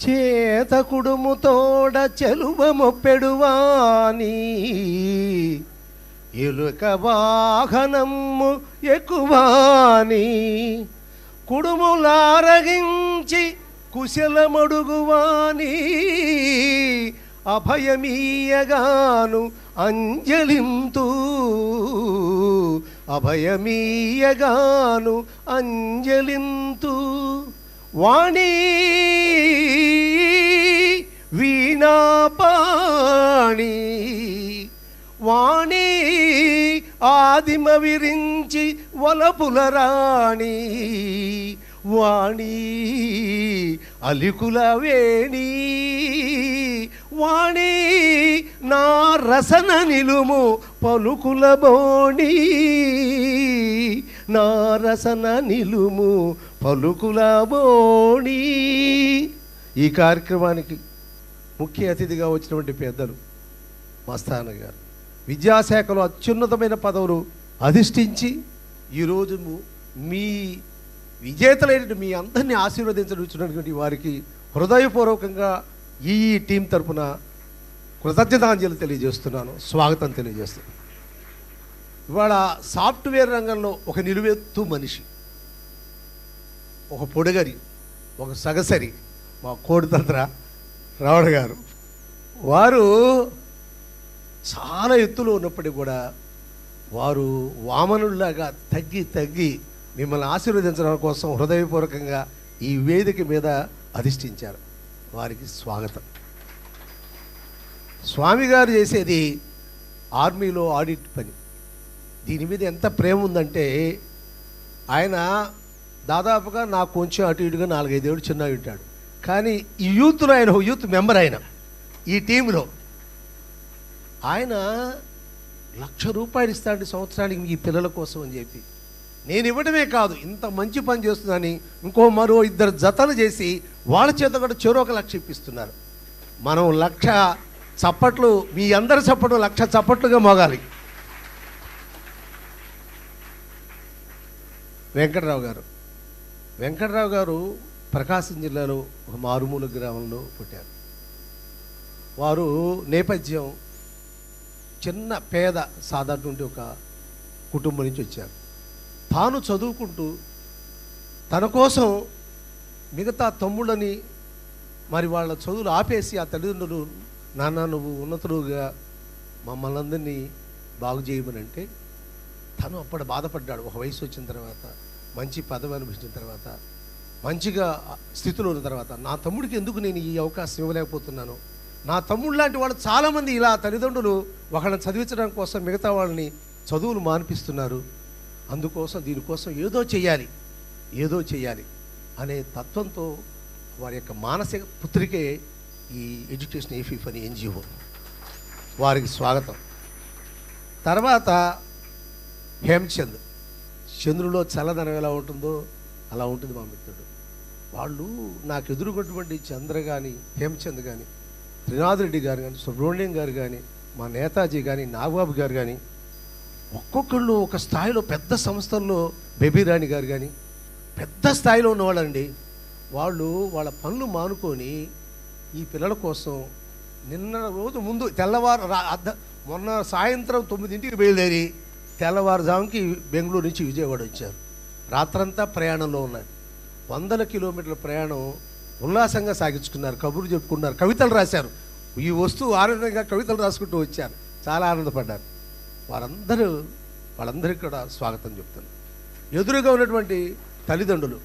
చేత కుడుముతోడ చెలువ మొప్పెడువాని ఎలుక వాహనము ఎక్కువాని కుడుములారగించి కుశలమడుగువాని అభయమీయగాను అంజలింతు అభయమీయగాను అంజలింతు వాణి వీణాపాణి వాణి ఆదిమ విరించి వలపుల రాణి వాణి అలికుల వేణి వాణి నా రసన నిలుము పలుకుల బోణి నా రసన నిలుము పలుకుల బోణి. ఈ కార్యక్రమానికి ముఖ్య అతిథిగా వచ్చినటువంటి పెద్దలు మస్తాన గారు విద్యాశాఖలో అత్యున్నతమైన పదవులు అధిష్ఠించి ఈరోజు మీ విజేతలైన మీ అందరినీ ఆశీర్వదించడానికి వారికి హృదయపూర్వకంగా ఈ టీం తరఫున కృతజ్ఞతాంజలి తెలియజేస్తున్నాను, స్వాగతం తెలియజేస్తున్నాను. ఇవాళ సాఫ్ట్వేర్ రంగంలో ఒక నిలువెత్తు మనిషి, ఒక పొడుగరి, ఒక సగసరి మా కోడితంత్ర రావణ గారు. వారు చాలా ఎత్తులో ఉన్నప్పటికీ కూడా వారు వామనుల్లాగా తగ్గి మిమ్మల్ని ఆశీర్వదించడం కోసం హృదయపూర్వకంగా ఈ వేదిక మీద అధిష్ఠించారు. వారికి స్వాగతం. స్వామి గారు చేసేది ఆర్మీలో ఆడిట్ పని. దీని మీద ఎంత ప్రేమ ఉందంటే ఆయన దాదాపుగా నాకు కొంచెం అటు ఇటుగా 4-5 ఏళ్ళు చిన్నగా ఉంటాడు. కానీ ఈ యూత్లో ఆయన యూత్ మెంబర్, ఆయన ఈ టీంలో ఆయన ₹1,00,000 ఇస్తాడు సంవత్సరానికి ఈ పిల్లల కోసం అని చెప్పి. నేను ఇవ్వడమే కాదు, ఇంత మంచి పని చేస్తుందని మరో 2 జతలు చేసి వాళ్ళ చేత కూడా చెరో 1,00,000 ఇప్పిస్తున్నారు. మనం 1,00,000 చప్పట్లు, మీ అందరి చప్పట్లు 1,00,000 చప్పట్లుగా మోగాలి. వెంకటరావు గారు ప్రకాశం జిల్లాలో ఒక మారుమూల గ్రామంలో పుట్టారు. వారు నేపథ్యం చిన్న పేద సాధారణటువంటి ఒక కుటుంబం నుంచి వచ్చారు. తాను చదువుకుంటూ తన కోసం మిగతా తమ్ముళ్ళని మరి వాళ్ళ చదువులు ఆపేసి ఆ తల్లిదండ్రులు, నాన్న నువ్వు ఉన్నతులుగా మమ్మల్ని అందరినీ బాగు చేయమని అంటే తను అప్పుడు బాధపడ్డాడు. ఒక వయసు వచ్చిన తర్వాత, మంచి పదవి అనిపించిన తర్వాత, మంచిగా స్థితిలో ఉన్న తర్వాత నా తమ్ముడికి ఎందుకు నేను ఈ అవకాశం ఇవ్వలేకపోతున్నాను? నా తమ్ముడు లాంటి వాళ్ళు చాలామంది ఇలా తల్లిదండ్రులు ఒకళ్ళని చదివించడం కోసం మిగతా వాళ్ళని చదువులు మానిపిస్తున్నారు. అందుకోసం దీనికోసం ఏదో చేయాలి అనే తత్వంతో వారి యొక్క మానసిక పుత్రికే ఈ ఎడ్యుకేషన్ ఏఫీఫ్ అని ఎన్జిఓ. వారికి స్వాగతం. తర్వాత హేమచంద్, చంద్రులో చల్లదనం ఎలా ఉంటుందో అలా ఉంటుంది మా మిత్రుడు. వాళ్ళు నాకు ఎదురుకున్నటువంటి చంద్ర కానీ, హేమచంద్ కానీ, త్రినాథ్ రెడ్డి గారు కానీ, సుబ్రహ్మణ్యం గారు కానీ, మా నేతాజీ కానీ, నాగబాబు గారు కానీ, ఒక్కొక్కళ్ళు ఒక స్థాయిలో పెద్ద సంస్థల్లో, బేబీరాణి గారు కానీ పెద్ద స్థాయిలో ఉన్నవాళ్ళండి. వాళ్ళు వాళ్ళ పనులు మానుకొని ఈ పిల్లల కోసం నిన్న రోజు ముందు మొన్న సాయంత్రం 9ంటికి బయలుదేరి తెల్లవారుజాముకి బెంగళూరు నుంచి విజయవాడ వచ్చారు. రాత్రంతా ప్రయాణంలో ఉన్నారు. 100 కిలోమీటర్ల ప్రయాణం ఉల్లాసంగా సాగించుకున్నారు, కబుర్లు చెప్పుకున్నారు, కవితలు రాశారు. ఈ వస్తువు ఆనందంగా కవితలు రాసుకుంటూ వచ్చారు. చాలా ఆనందపడ్డారు. వాళ్ళందరికీ కూడా స్వాగతం చెప్తాను. ఎదురుగా ఉన్నటువంటి తల్లిదండ్రులు,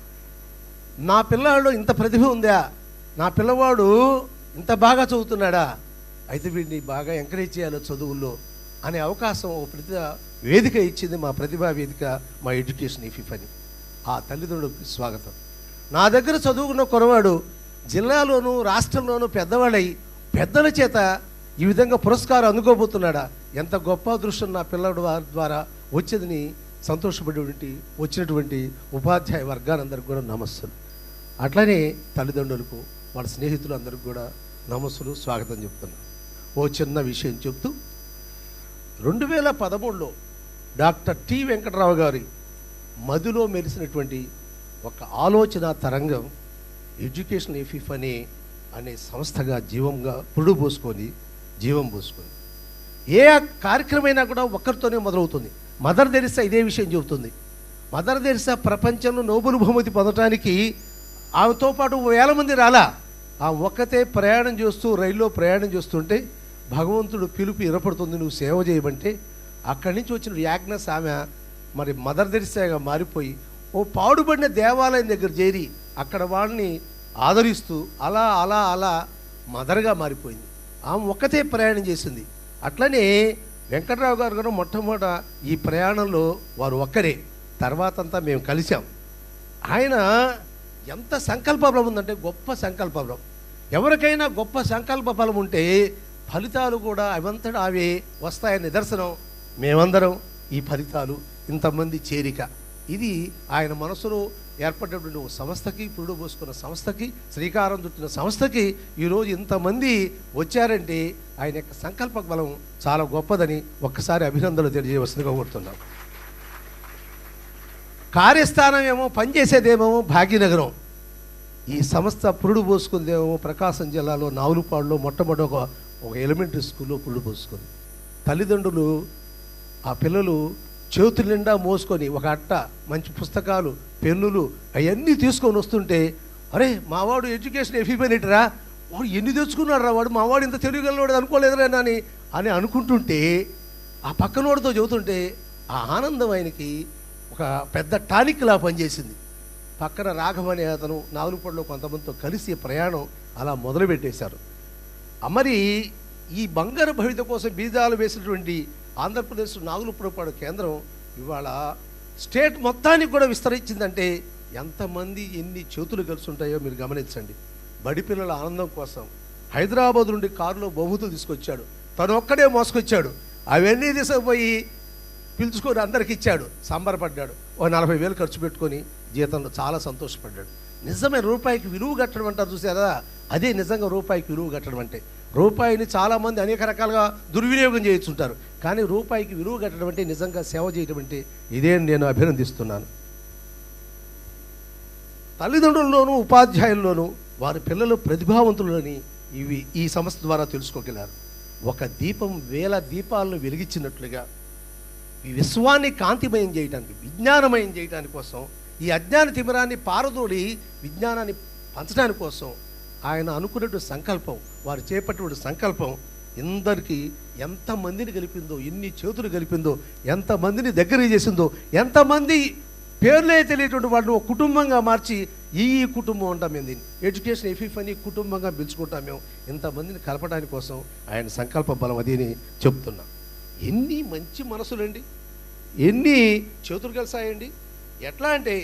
నా పిల్లవాడు ఇంత ప్రతిభ ఉందా, నా పిల్లవాడు ఇంత బాగా చదువుతున్నాడా, అయితే వీడిని బాగా ఎంకరేజ్ చేయాలి చదువుల్లో అనే అవకాశం వేదిక ఇచ్చింది మా ప్రతిభా వేదిక, మా ఎడ్యుకేషన్ ఏఫీఫ్ అని. ఆ తల్లిదండ్రులకు స్వాగతం. నా దగ్గర చదువుకున్న కురవాడు జిల్లాలోనూ రాష్ట్రంలోనూ పెద్దవాడై పెద్దల చేత ఈ విధంగా పురస్కారం అందుకోబోతున్నాడా, ఎంత గొప్ప అదృష్టం నా పిల్లడు వారి ద్వారా వచ్చేదని వచ్చినటువంటి ఉపాధ్యాయ వర్గానందరికి కూడా నమస్సులు. అట్లనే తల్లిదండ్రులకు, వాళ్ళ స్నేహితులు అందరికి కూడా నమస్సులు, స్వాగతం చెప్తున్నాను. ఓ చిన్న విషయం చెప్తూ, 2013లో డాక్టర్ టి వెంకటరావు గారి మదిలో మెరిసినటువంటి ఒక ఆలోచన తరంగం ఎడ్యుకేషన్ ఏఫీఫ్ అనే అనే సంస్థగా పురుడు పోసుకొని జీవం పోసుకొని ఏ కార్యక్రమైనా కూడా ఒక్కరితోనే మొదలవుతుంది. మదర్ తెరిసా ఇదే విషయం చెబుతుంది. మదర్ తెరిసా ప్రపంచంలో నోబెల్ బహుమతి పొందడానికి ఆమెతో పాటు 1000 మంది రాలా. ఆ ఒక్కతే ప్రయాణం చేస్తూ రైల్లో ప్రయాణం చేస్తుంటే భగవంతుడు పిలుపు ఇరపడుతుంది, నువ్వు సేవ చేయమంటే అక్కడి నుంచి వచ్చిన యాగ్నస్ ఆమె మరి మదర్ తెరిసాగా మారిపోయి ఓ పాడుబడిన దేవాలయం దగ్గర చేరి అక్కడ వాళ్ళని ఆదరిస్తూ అలా అలా అలా మదర్గా మారిపోయింది. ఆమె ఒక్కతే ప్రయాణం చేసింది. అట్లనే వెంకట్రావు గారు కూడా మొట్టమొదట ఈ ప్రయాణంలో వారు ఒక్కరే, తర్వాత అంతా మేము కలిసాం. ఆయన ఎంత సంకల్ప బలం ఉందంటే గొప్ప సంకల్ప బలం. ఎవరికైనా గొప్ప సంకల్ప బలం ఉంటే ఫలితాలు కూడా అవంతటా అవే వస్తాయని నిదర్శనం మేమందరం. ఈ ఫలితాలు ఇంతమంది చేరిక ఇది ఆయన మనసులో ఏర్పడినటువంటి ఒక సంస్థకి, పురుడు పోసుకున్న సంస్థకి, శ్రీకారం చుట్టిన సంస్థకి ఈరోజు ఇంతమంది వచ్చారంటే ఆయన యొక్క సంకల్ప బలం చాలా గొప్పదని ఒక్కసారి అభినందనలు తెలియజేయవలసిందిగా కోరుతున్నాం. కార్యస్థానం ఏమో పనిచేసేదేమో భాగ్యనగరం. ఈ సంస్థ పురుడు పోసుకుందేమో ప్రకాశం జిల్లాలో నావులపాడులో మొట్టమొదటి ఒక ఎలిమెంటరీ స్కూల్లో పురుడు పోసుకుంది. తల్లిదండ్రులు ఆ పిల్లలు చేతుల నిండా మోసుకొని ఒక అట్ట, మంచి పుస్తకాలు, పెన్నులు అవన్నీ తీసుకొని వస్తుంటే, అరే మావాడు ఎడ్యుకేషన్ ఎఫిపెనిటరా, వాడు ఎన్ని తెచ్చుకున్నాడు రా, వాడు మావాడు ఇంత తెలియగలవాడు అనుకోలేదురా అని అనుకుంటుంటే ఆ పక్కనోడితో చెబుతుంటే ఆ ఆనందం ఆయనకి ఒక పెద్ద టానిక్లా పనిచేసింది. పక్కన రాఘవ అనే అతను నాగులపూడిలో కొంతమందితో కలిసి ప్రయాణం అలా మొదలుపెట్టేశారు. మరి ఈ బంగారు భవిత కోసం బీజాలు వేసినటువంటి ఆంధ్రప్రదేశ్ నాగులపూడిపాడు కేంద్రం ఇవాళ స్టేట్ మొత్తానికి కూడా విస్తరించిందంటే ఎంతమంది ఎన్ని చేతులు కలిసి ఉంటాయో మీరు గమనించండి. బడి పిల్లల ఆనందం కోసం హైదరాబాద్ నుండి కారులో బహుమతులు తీసుకొచ్చాడు, తను ఒక్కడే మోసుకొచ్చాడు. అవన్నీ తీసుకుపోయి పిలుచుకొని అందరికి ఇచ్చాడు, సంబరపడ్డాడు. ఓ 40,000 ఖర్చు పెట్టుకొని జీతంలో చాలా సంతోషపడ్డాడు. నిజమే రూపాయికి విలువ కట్టడం అంటారు చూసారా, అదే నిజంగా రూపాయికి విలువ కట్టడం అంటే. రూపాయిని చాలామంది అనేక రకాలుగా దుర్వినియోగం చేయించుంటారు, కానీ రూపాయికి విలువ కట్టడం అంటే నిజంగా సేవ చేయడం అంటే ఇదే నేను అభినందిస్తున్నాను. తల్లిదండ్రుల్లోనూ ఉపాధ్యాయుల్లోనూ వారి పిల్లలు ప్రతిభావంతులని ఈ సంస్థ ద్వారా తెలుసుకోగలిగారు. ఒక దీపం 1000 దీపాలను వెలిగించినట్లుగా ఈ విశ్వాన్ని కాంతిమయం చేయడానికి, విజ్ఞానమయం చేయడానికి కోసం, ఈ అజ్ఞాన తిమిరాన్ని పారదోలి విజ్ఞానాన్ని పంచడానికి కోసం ఆయన అనుకున్నటువంటి సంకల్పం, వారు చేపట్టినటువంటి సంకల్పం ఇందరికీ ఎంతమందిని గెలిపిందో, ఎన్ని చేతులు గెలిపిందో, ఎంతమందిని దగ్గర చేసిందో, ఎంతమంది పేర్లే తెలియటువంటి వాళ్ళని ఒక కుటుంబంగా మార్చి ఈ కుటుంబం ఉంటాం మేము, దీన్ని ఎడ్యుకేషన్ ఎఫిఫ్ అని కుటుంబంగా పిలుచుకుంటాం మేము. ఇంతమందిని కలపడానికి కోసం ఆయన సంకల్ప బలం అది అని చెప్తున్నాం. ఎన్ని మంచి మనసులండి, ఎన్ని చేతులు కలిసాయండి. ఎట్లా అంటే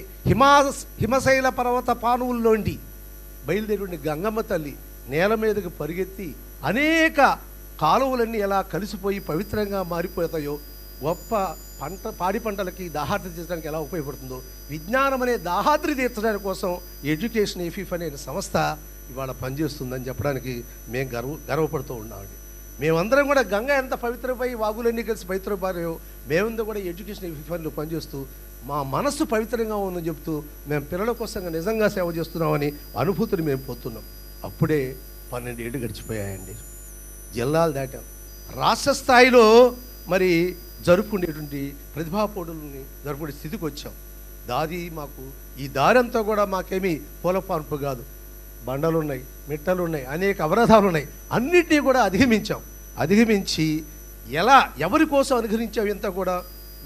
హిమశైల పర్వత పానువుల్లోండి బయలుదేరి గంగమ్మ తల్లి నేల మీదకి పరిగెత్తి అనేక కాలువలన్నీ ఎలా కలిసిపోయి పవిత్రంగా మారిపోతాయో, గొప్ప పాడి పంటలకి దాహాద్రి తీర్చడానికి ఎలా ఉపయోగపడుతుందో, విజ్ఞానం అనే దాహాద్రి తీర్చడానికి కోసం ఎడ్యుకేషన్ ఎఫిఫ్ అనే సంస్థ ఇవాళ పనిచేస్తుందని చెప్పడానికి మేము గర్వపడుతూ ఉన్నామండి. మేమందరం కూడా గంగ ఎంత పవిత్రమై వాగులన్నీ కలిసి పవిత్రపారో, మేమందరం కూడా ఎడ్యుకేషన్ ఎఫిఫ్లో పనిచేస్తూ మా మనస్సు పవిత్రంగా ఉందని చెప్తూ మేము పిల్లల కోసం నిజంగా సేవ చేస్తున్నామని అనుభూతిని మేము పొందుతున్నాం. అప్పుడే 12 ఏళ్ళు గడిచిపోయాయండి. జిల్లాలు దాటాం, రాష్ట్ర స్థాయిలో మరి జరుపుకునేటువంటి ప్రతిభా పోటీలని జరుపుకునే స్థితికి వచ్చాం. మాకు ఈ దారంతా కూడా మాకేమీ పూలపాన్పు కాదు, బండలు ఉన్నాయి, మిట్టలు ఉన్నాయి, అనేక అవరోధాలు ఉన్నాయి. అన్నిటినీ కూడా అధిగమించి ఎవరి కోసం అనుగ్రహించాం ఇంత కూడా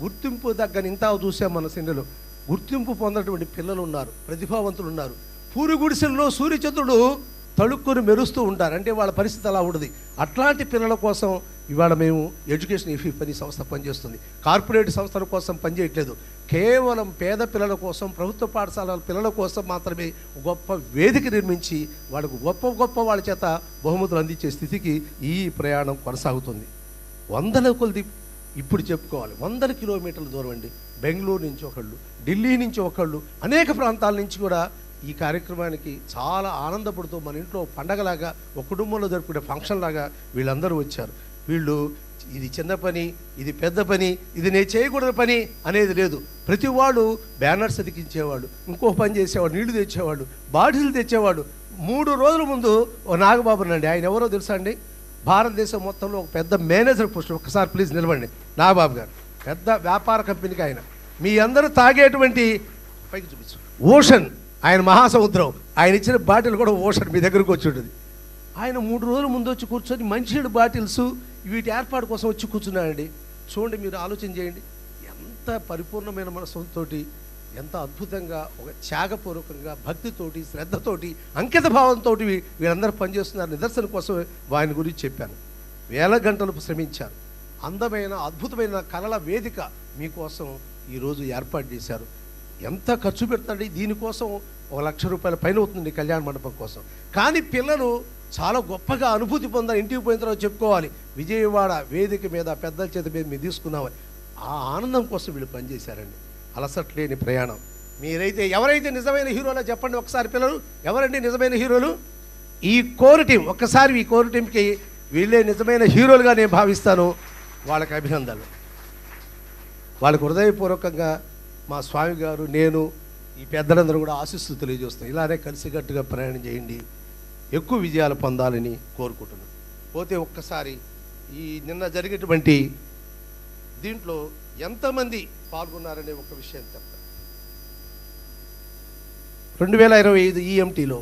గుర్తింపు దగ్గర ఇంత చూసాం. మన సినిలో గుర్తింపు పొందినటువంటి పిల్లలు ఉన్నారు, ప్రతిభావంతులు ఉన్నారు. పూరి గుడిసెల్లో సూర్యచంద్రుడు తడుక్కుని మెరుస్తూ ఉంటారు, అంటే వాళ్ళ పరిస్థితి అలా ఉండదు. అట్లాంటి పిల్లల కోసం ఇవాళ మేము ఎడ్యుకేషన్ ఎఫిఫ్ అని సంస్థ పనిచేస్తుంది. కార్పొరేట్ సంస్థల కోసం పనిచేయట్లేదు, కేవలం పేద పిల్లల కోసం, ప్రభుత్వ పాఠశాలల పిల్లల కోసం మాత్రమే గొప్ప వేదిక నిర్మించి వాళ్ళకు గొప్ప వాళ్ళ చేత బహుమతులు అందించే స్థితికి ఈ ప్రయాణం కొనసాగుతుంది. 100 కొలది ఇప్పుడు చెప్పుకోవాలి, 100 కిలోమీటర్ల దూరం అండి. బెంగళూరు నుంచి ఒకళ్ళు, ఢిల్లీ నుంచి ఒకళ్ళు, అనేక ప్రాంతాల నుంచి కూడా ఈ కార్యక్రమానికి చాలా ఆనందపడుతూ మన ఇంట్లో పండగలాగా, ఒక కుటుంబంలో జరుపుకునే ఫంక్షన్ లాగా వీళ్ళందరూ వచ్చారు. వీళ్ళు ఇది చిన్న పని, ఇది పెద్ద పని, ఇది నేను చేయకూడని పని అనేది లేదు. ప్రతి వాళ్ళు బ్యానర్స్ అతికించేవాళ్ళు, ఇంకో పని చేసేవాడు, నీళ్లు తెచ్చేవాడు, బాటిల్ తెచ్చేవాడు, 3 రోజుల ముందు ఓ నాగబాబు రండి, ఆయన ఎవరో తెలుసా అండి, భారతదేశం మొత్తంలో ఒక పెద్ద మేనేజర్ పోస్ట్. ఒక్కసారి ప్లీజ్ నిలవండి. నాగబాబు గారు పెద్ద వ్యాపార కంపెనీకి ఆయన. మీ అందరూ తాగేటువంటి పైకి చూపించు ఓషన్, ఆయన మహాసముద్రం, ఆయన ఇచ్చిన బాటిల్ కూడా ఓషన్ మీ దగ్గరకు వచ్చి ఉంటుంది. ఆయన 3 రోజుల ముందు వచ్చి కూర్చొని మంచినీడు బాటిల్స్ వీటి ఏర్పాటు కోసం వచ్చి కూర్చున్నాడండి. చూడండి, మీరు ఆలోచన చేయండి, ఎంత పరిపూర్ణమైన మనసుతోటి, ఎంత అద్భుతంగా, ఒక త్యాగపూర్వకంగా, భక్తితోటి, శ్రద్ధతోటి, అంకిత భావంతో వీళ్ళందరూ పనిచేస్తున్నారు. నిదర్శనం కోసం ఆయన గురించి చెప్పాను. వేల గంటలు శ్రమించారు. అందమైన అద్భుతమైన కళల వేదిక మీకోసం ఈరోజు ఏర్పాటు చేశారు. ఎంత ఖర్చు పెడుతుంది దీనికోసం? 1,00,000 రూపాయల పైన అవుతుంది కళ్యాణ మండపం కోసం. కానీ పిల్లలు చాలా గొప్పగా అనుభూతి పొందారు. ఇంటికి పోయిన తర్వాత చెప్పుకోవాలి, విజయవాడ వేదిక మీద పెద్దల చేతి మీద మీరు తీసుకున్నామని. ఆ ఆనందం కోసం వీళ్ళు పనిచేశారండి. అలసట్లేని ప్రయాణం. మీరైతే ఎవరైతే నిజమైన హీరోలో చెప్పండి ఒకసారి. పిల్లలు ఎవరండి నిజమైన హీరోలు? ఈ కోర్ టీం. ఒక్కసారి ఈ కోర్ టీంకి వీళ్ళే నిజమైన హీరోలుగా నేను భావిస్తాను. వాళ్ళకి అభినందనలు. వాళ్ళకు హృదయపూర్వకంగా మా స్వామి గారు, నేను, ఈ పెద్దలందరూ కూడా ఆశీస్సులు తెలియజేస్తాం. ఇలానే కలిసికట్టుగా ప్రయాణం చేయండి, ఎక్కువ విజయాలు పొందాలని కోరుకుంటున్నాను. పోతే ఒక్కసారి ఈ నిన్న జరిగేటువంటి దీంట్లో ఎంతమంది పాల్గొన్నారనే ఒక విషయం చెప్తాను. 2025 ఈఎంటీలో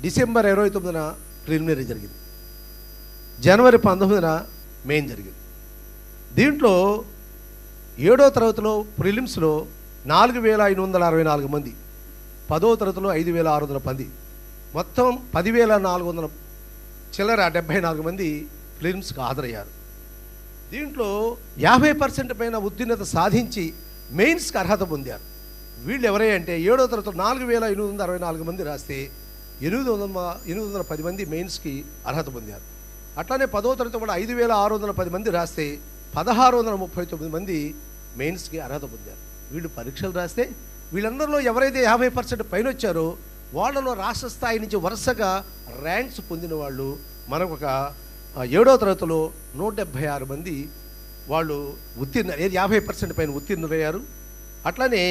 డిసెంబర్ 29న ప్రిలిమినరీ జరిగింది. జనవరి 19న మెయిన్ జరిగింది. దీంట్లో 7వ తరగతిలో ప్రిలిమ్స్లో 4,564 మంది, 10వ తరగతిలో 5,610, మొత్తం 10,400 చిల్లర 74 మంది ప్రిలిమ్స్కి హాజరయ్యారు. దీంట్లో 50% పైన ఉత్తీర్ణత సాధించి మెయిన్స్కి అర్హత పొందారు. వీళ్ళు ఎవరై అంటే 7వ తరగతిలో 4,864 మంది రాస్తే 810 మంది మెయిన్స్కి అర్హత పొందారు. అట్లానే 10వ తరగతి కూడా 5,610 మంది రాస్తే 1,639 మంది మెయిన్స్కి అర్హత పొందారు. వీళ్ళు పరీక్షలు రాస్తే వీళ్ళందరిలో ఎవరైతే 50% పైన వచ్చారో వాళ్ళలో రాష్ట్ర స్థాయి నుంచి వరుసగా ర్యాంక్స్ పొందిన వాళ్ళు మనకు ఒక 7వ తరగతిలో 176 మంది వాళ్ళు ఉత్తీర్ణ 50% పైన ఉత్తీర్ణులయ్యారు. అట్లానే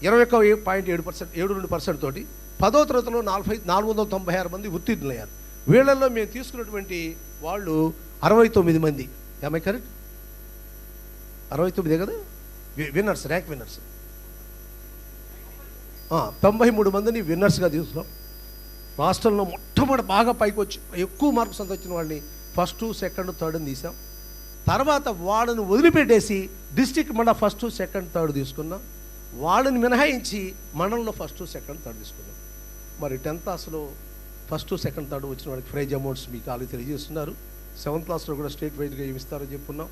21.7% తోటి 10వ తరగతిలో 496 మంది ఉత్తీర్ణులయ్యారు. వీళ్ళల్లో మేము తీసుకున్నటువంటి వాళ్ళు 69 మంది. ఏమై కరెక్ట్? 69 కదా విన్నర్స్, ర్యాంక్ విన్నర్స్. 93 మందిని విన్నర్స్గా తీసుకున్నాం. రాష్ట్రంలో మొట్టమొదటి బాగా పైకి వచ్చి ఎక్కువ మార్క్స్ అంత వచ్చిన వాళ్ళని 1st, 2nd, 3rd తీసాం. తర్వాత వాళ్ళని వదిలిపెట్టేసి డిస్ట్రిక్ట్ మళ్ళీ 1st, 2nd, 3rd తీసుకున్నాం. వాళ్ళని మినహాయించి మండలంలో 1st, 2nd, 3rd తీసుకున్నాం. మరి 10th క్లాస్లో 1st, 2nd, 3rd వచ్చిన వాళ్ళకి ప్రైజ్ అమౌంట్స్ మీకు ఆల్రెడీ తెలియజేస్తున్నారు. 7th క్లాస్లో కూడా స్టేట్ వైడ్గా ఏమిస్తారని చెప్పుకున్నాం.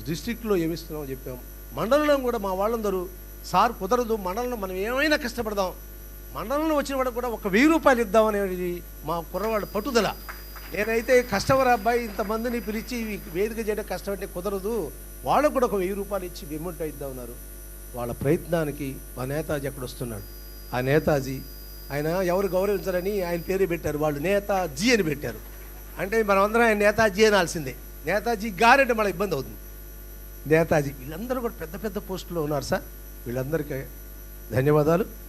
డిస్ట్రిక్ట్లో ఏమిస్తున్నామో చెప్పాం. మండలంలో కూడా మా వాళ్ళందరూ సార్ కుదరదు, మండలంలో మనం ఏమైనా కష్టపడదాం, మండలంలో వచ్చిన వాడు కూడా ఒక 1,000 రూపాయలు ఇద్దామనేది మా కుర్రవాళ్ళ పట్టుదల. నేనైతే కష్టపడే అబ్బాయి ఇంతమందిని పిలిచి వేదిక చేయడం కష్టం అంటే కుదరదు, వాళ్ళకు కూడా ఒక 1,000 రూపాయలు ఇచ్చి విముంట ఇద్దామన్నారు. వాళ్ళ ప్రయత్నానికి మా నేతాజీ అక్కడ వస్తున్నాడు. ఆ నేతాజీ ఆయన ఎవరు గౌరవించాలని ఆయన పేరు పెట్టారు, వాళ్ళు నేతాజీ అని పెట్టారు. అంటే మనమందరం ఆయన నేతాజీ అనాల్సిందే. నేతాజీ గారంటే మళ్ళీ ఇబ్బంది అవుతుంది. నేతాజీ వీళ్ళందరూ కూడా పెద్ద పెద్ద పోస్టులో ఉన్నారు సార్. వీళ్ళందరికీ ధన్యవాదాలు.